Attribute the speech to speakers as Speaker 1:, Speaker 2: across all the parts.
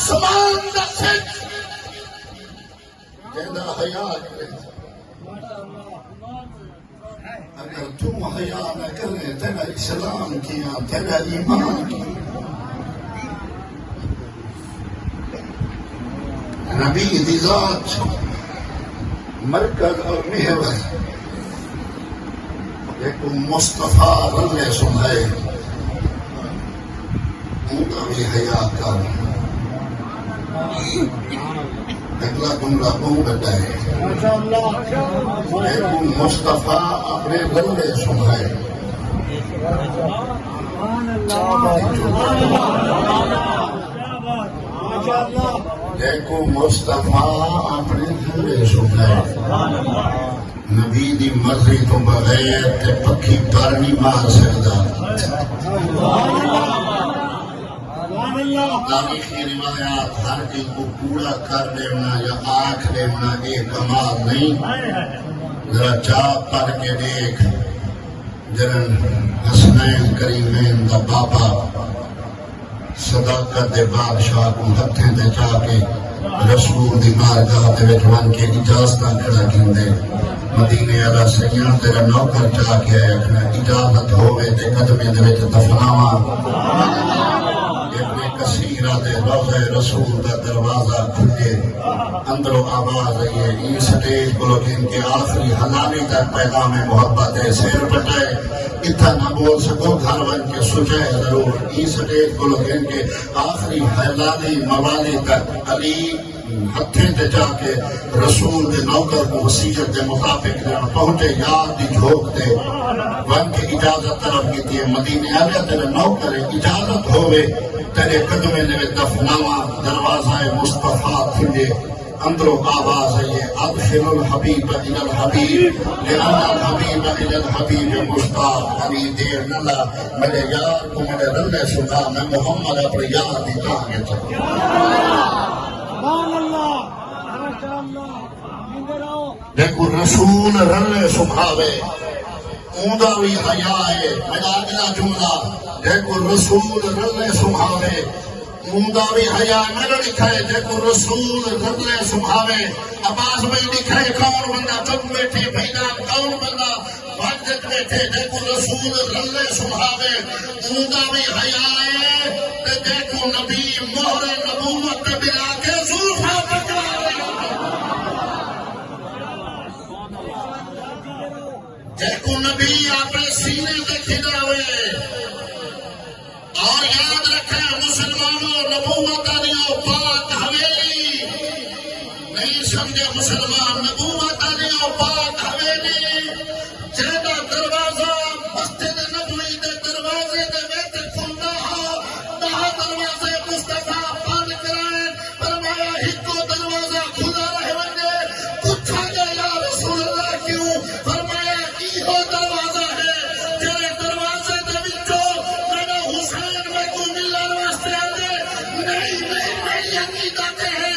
Speaker 1: آسمان دا سچ جیندہ حیا کرے اگر تم حیا نہ کرے تیرا اسلام کیا تیرا ایمان کیا نبی دی ذات مرکز اور محور ایک مصطفیٰ رلے سنائے اونگا بھی حیا کر اگلا گمراہ بہو بڑا ہے ایک مصطفیٰ اپنے رلے سنائے دیکھو مصطفیٰ اپنے گھرے سنائے نبی دی مرضی تو بغیر تے پکھی پر نہیں مار سکتا تاریخی روایات ہر چیز کو پورا کر دینا یا آنکھ دینا ایک کمال نہیں ذرا چاپ پڑھ کے دیکھ جنن حسنین کریمین دا بابا صداقت دے بادشاہ کو ہتھیں دے چاہ کے رسول دی بارگاہ دے وچ ون کے اجازت کھڑا کیندے مدینے والا سیاح تیرا نوکر چاہ کے آیا اجازت ہوئے تے قدمے دے وچ دفناواں ابن کثیرہ دے روضہ رسول دا دروازہ کھلے اندروں آواز آئی ہے این سٹیج کو ان کے آخری حلالی تک پیغام محبت ہے سیر پٹائے اتھا نہ بول سکو گھر ون کے سجائے ضرور این سٹیج کو ان کے آخری حلالی موالی تک علی ہتھیں تے جا کے رسول دے نوکر کو وسیعت دے مطابق پہنچے یاد دی جھوک دے ون کے اجازت طرف کی تھی مدینے آلیا تیرے نوکر اجازت ہوئے تیرے قدمے نے دفناواں دروازہ مصطفیٰ کھلے اندروں آواز ہے یہ ادخل الحبیب الى الحبیب لأن الحبیب الى الحبیب مشتاق علی دیر نلا میرے یار کو میرے رلے سکا میں محمد اپنے یاد دی جانے چاہتا دیکھو رسول رلے سکھاوے اوندا بھی حیا ہے میرا اگلا جملہ دیکھو رسول رلے سکھاوے اوندا بھی حیا میرا لکھا ہے دیکھو رسول رلے سکھاوے عباس بھائی لکھا ہے کون بندہ کب بیٹھے بھینا کون بندہ واجد بیٹھے دیکھو رسول رلے سکھاوے اوندا بھی حیا ہے دیکھو نبی مہر نبوت بلا کے زلفا پکڑا دیکھو نبی اپنے سینے سے کھڑاوے اور یاد رکھیں مسلمانوں نبوت آلیوں پاک حویلی نہیں سمجھے مسلمان نبوت آلیوں پاک حویلی جیدہ دروازہ مسجد نبوی دے دروازے دے ویت کھلنا ہو دہا دروازے مصطفیٰ بند کرائیں فرمایا ہکو دروازہ کھلا رہے ونگے پوچھا گیا یا رسول اللہ کیوں فرمایا کی ہو دروازہ ہے جرے دروازے دے وچوں میرا حسین میں کو ملن واسطے آدھے نہیں عقیدت ہے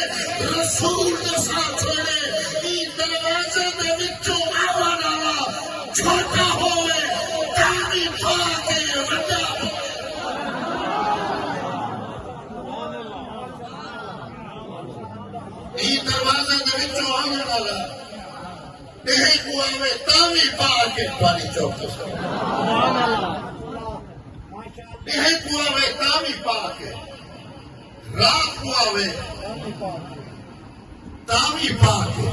Speaker 1: رسول کے ساتھ ہوئے کی دروازے دے وچوں آوان آلا چھوٹا ہوئے کانی پھا کے وڈا یہ دروازے دے وچوں آوان آلا نہیں کو آوے تامی پا کے پانی چوک سکتا نہیں کو آوے تامی پا کے رات کو آوے تامی پا کے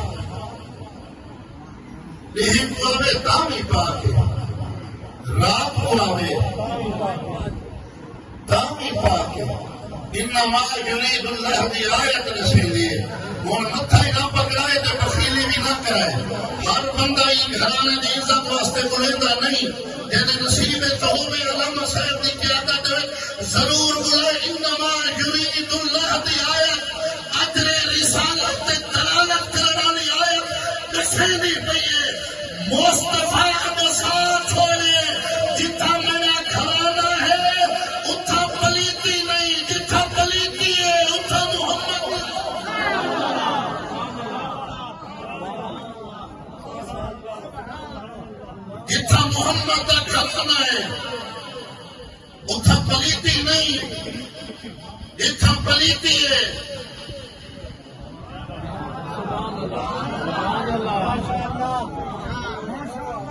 Speaker 1: نہیں کو آوے تامی پا کے رات کو آوے تامی پا کے انما جنید اللہ دی آیت رسیلی وہ متھا ہی نہ پکڑائے تو بخیلی بھی نہ کرائے ہر بندہ ہی گھرانے دی عزت واسطے بلیندہ نہیں جیسے نصیب تہوے علامہ صاحب دی قیادت ضرور بلائے انما جنید اللہ دی آیت اجر رسالت دلالت کرنے آیت دسینی پئیے مصطفیٰ کے ساتھ ہوئے جتھا میرا گھرانا ہے اتھا پلیتی نہیں جتھا پلیتی ہے اتھا محمد جتھا محمد کا گھرانا ہے اتھا پلیتی نہیں جتھاں پلیتی ہے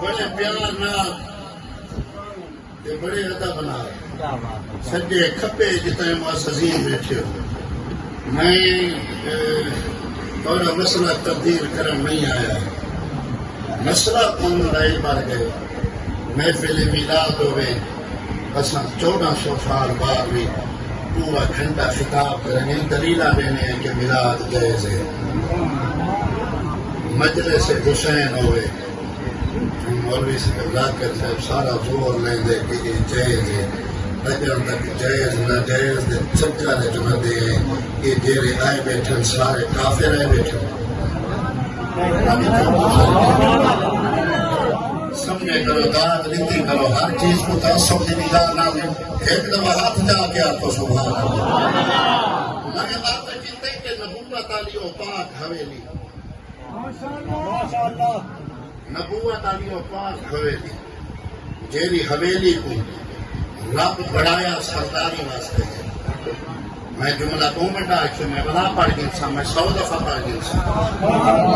Speaker 1: بڑے پیار نال تے بڑے ادب نال سجے کھپے جتنے معززین بیٹھے ہو میں تھوڑا مسئلہ تبدیل کرن نہیں آیا مسئلہ قوم لائے مر گئے محفل میلاد ہوئے اساں 1400 سال بعد بھی پورا گھنٹہ خطاب کریں دلیلہ دینے ہیں کہ میلاد جائز ہے مجلس حسین ہوئے مولوی ذاکر صاحب سارا زور لیں دے کہ یہ جائز ہے اجر تک جائز نہ جائز دے چکر چمر دے کہ جیرے آئے بیٹھن سارے کافر آئے بیٹھن سمجھے کرو داد لیتی کرو ہر چیز کو تعصب کی نگاہ نہ لیں ایک دفعہ ہاتھ جا کے آپ کو سبحان اللہ میں بات کہتے ہیں کہ نبوت علی و پاک حویلی نبوت علی و پاک حویلی جیری حویلی کو رب بڑھایا سرداری واسطے میں جملہ 2 منٹ آکھے میں بلا پڑھ گئی سا میں 100 دفعہ پڑھ گئی سا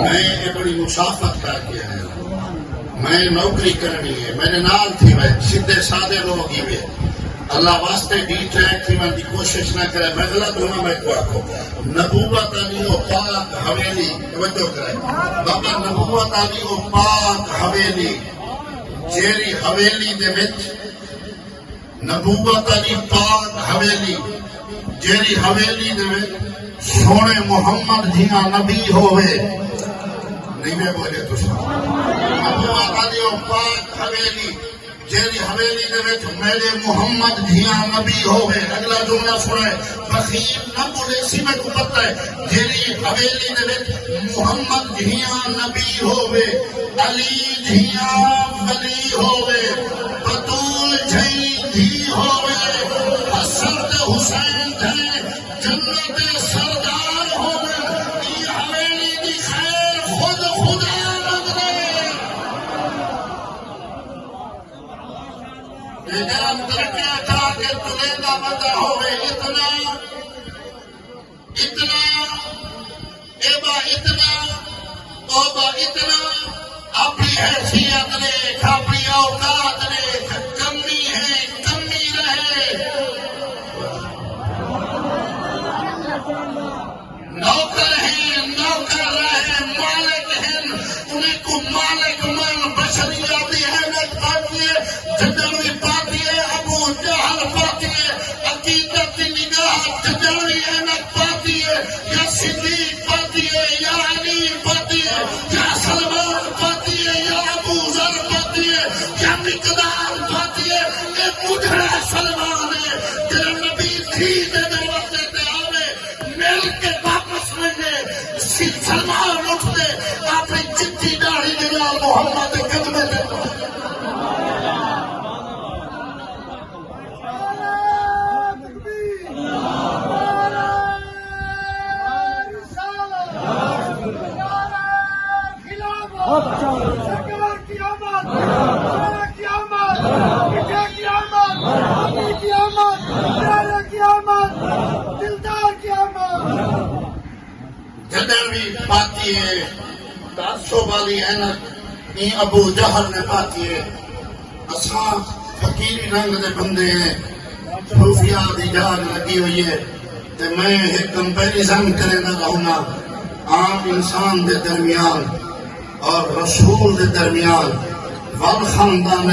Speaker 1: میں یہ بڑی مشافت کر کے آیا میں نوکری کرنی ہے میرے نال تھی میں سیدھے سادے لوگ ہی ہوئے اللہ واسطے ڈی ٹریک تھی میں دی کوشش نہ کرے میں غلط ہونا میں کو آکھو نبوت علی و پاک حویلی توجہ کرے بابا نبوت علی و پاک حویلی جیری حویلی دے وچ نبوت علی پاک حویلی جیری حویلی دے وچ سونے محمد جیاں نبی ہوئے نہیں میں بولے تو نبوت علی و پاک حویلی جیری حویلی دے وچ میرے محمد جیاں نبی ہوئے اگلا جملہ سنائے بخیل نہ بولے سی میں کو پتہ ہے جیری حویلی دے وچ محمد جیاں نبی ہوئے علی جیاں ولی ہوئے بطول جھئی دھی ہوئے حسن تے حسین تھے جنت سردار ہوئے یہ حویلی دی خیر خود خدا مندے جرم ترکیہ تھا کہ تلے کا بندہ ہوئے اتنا ایبا اتنا اوبا اتنا اپنی حیثیت دیکھ اپنی اوقات دیکھ کمی ہے کمی رہے نوکر ہیں نوکر رہے مالک ہیں انہیں کو مالک من بشریت دی احمد پاتی ہے جدوی پاتی ہے ابو جہل پاتی ہے عقیدت کی نگاہ جدوی احمد پاتی ہے یا صدیق پاتی ہے یا علی پاتی ہے یا سلمان پاتی ہے یا ابو ذر پاتی ہے یا مقدار پاتی ہے یہ مجھڑا سلمان ہے جنہاں نبی تھی دے دروازے تے آوے مل کے واپس لگے سلمان اٹھ دے اپنی چٹی داڑھی نگال محمد کے قدمے دے جدر بھی پاتی ہے تعصب والی اینک یہ ابو جہل نے پاتی ہے اساں فقیری رنگ دے بندے ہیں صوفیاء دی جان لگی ہوئی ہے تے میں ایک کمپیریزن کرے نہ رہوں عام انسان دے درمیان اور رسول دے درمیان والخاندان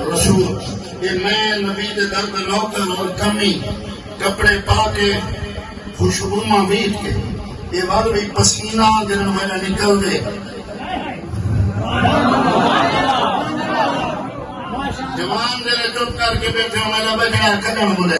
Speaker 1: رسول کہ میں نبی دے درد نوکر اور کمی کپڑے پا کے خوشبوما بیت کے یہ وال بھی پسینہ جنہوں میرا نکل دے جوان دے چپ کر کے بیٹھے میرا بچڑا قدم بولے